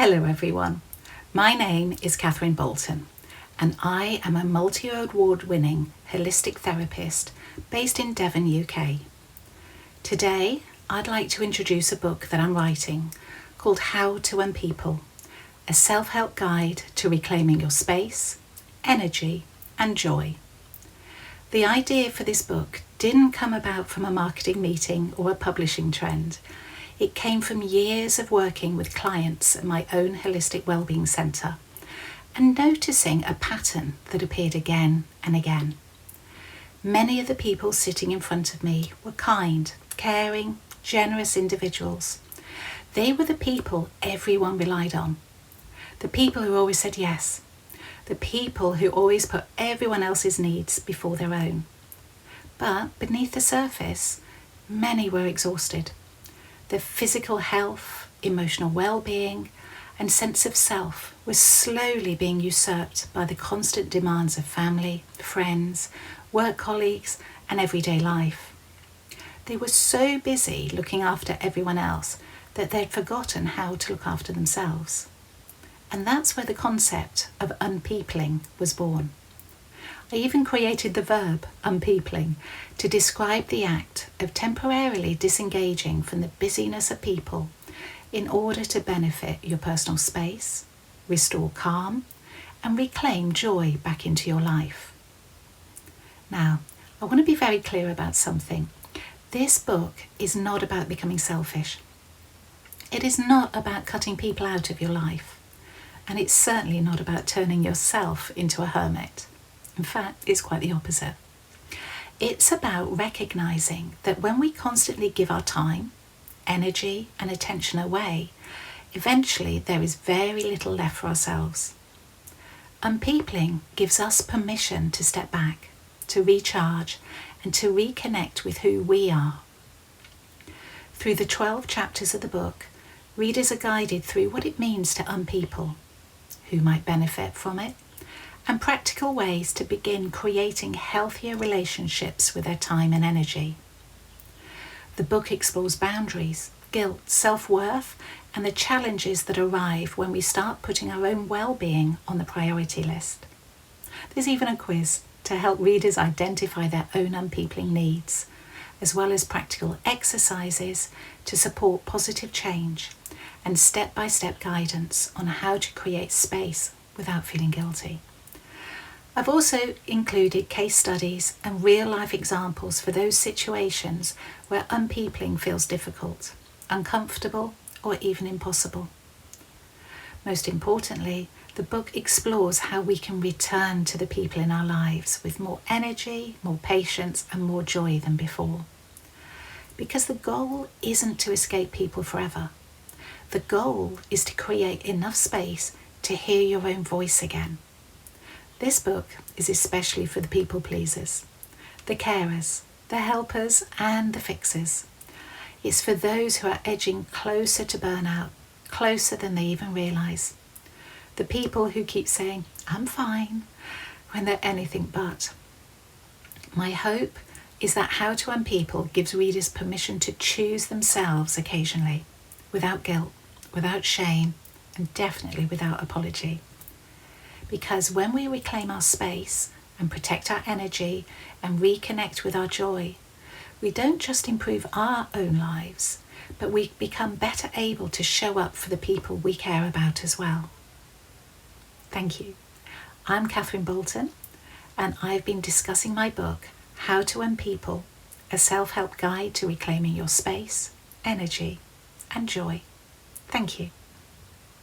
Hello everyone, my name is Katherine Bolton and I am a multi-award winning holistic therapist based in Devon, UK. Today I'd like to introduce a book that I'm writing called How to Unpeople, a self-help guide to reclaiming your space, energy and joy. The idea for this book didn't come about from a marketing meeting or a publishing trend. It came from years of working with clients at my own holistic wellbeing centre and noticing a pattern that appeared again and again. Many of the people sitting in front of me were kind, caring, generous individuals. They were the people everyone relied on. The people who always said yes. The people who always put everyone else's needs before their own. But beneath the surface, many were exhausted. Their physical health, emotional well-being, and sense of self was slowly being usurped by the constant demands of family, friends, work colleagues, and everyday life. They were so busy looking after everyone else that they'd forgotten how to look after themselves. And that's where the concept of unpeopling was born. I even created the verb unpeopling to describe the act of temporarily disengaging from the busyness of people in order to benefit your personal space, restore calm, and reclaim joy back into your life. Now, I want to be very clear about something. This book is not about becoming selfish. It is not about cutting people out of your life. And it's certainly not about turning yourself into a hermit. In fact, it's quite the opposite. It's about recognising that when we constantly give our time, energy and attention away, eventually there is very little left for ourselves. Unpeopling gives us permission to step back, to recharge and to reconnect with who we are. Through the 12 chapters of the book, readers are guided through what it means to unpeople, who might benefit from it, and practical ways to begin creating healthier relationships with their time and energy. The book explores boundaries, guilt, self-worth, and the challenges that arrive when we start putting our own well-being on the priority list. There's even a quiz to help readers identify their own unpeopling needs, as well as practical exercises to support positive change and step-by-step guidance on how to create space without feeling guilty. I've also included case studies and real-life examples for those situations where unpeopling feels difficult, uncomfortable, or even impossible. Most importantly, the book explores how we can return to the people in our lives with more energy, more patience, and more joy than before. Because the goal isn't to escape people forever. The goal is to create enough space to hear your own voice again. This book is especially for the people pleasers, the carers, the helpers and the fixers. It's for those who are edging closer to burnout, closer than they even realise. The people who keep saying, "I'm fine," when they're anything but. My hope is that How to Unpeople gives readers permission to choose themselves occasionally, without guilt, without shame, and definitely without apology. Because when we reclaim our space and protect our energy and reconnect with our joy, we don't just improve our own lives, but we become better able to show up for the people we care about as well. Thank you. I'm Katherine Bolton, and I've been discussing my book, How to Unpeople, a self-help guide to reclaiming your space, energy, and joy. Thank you.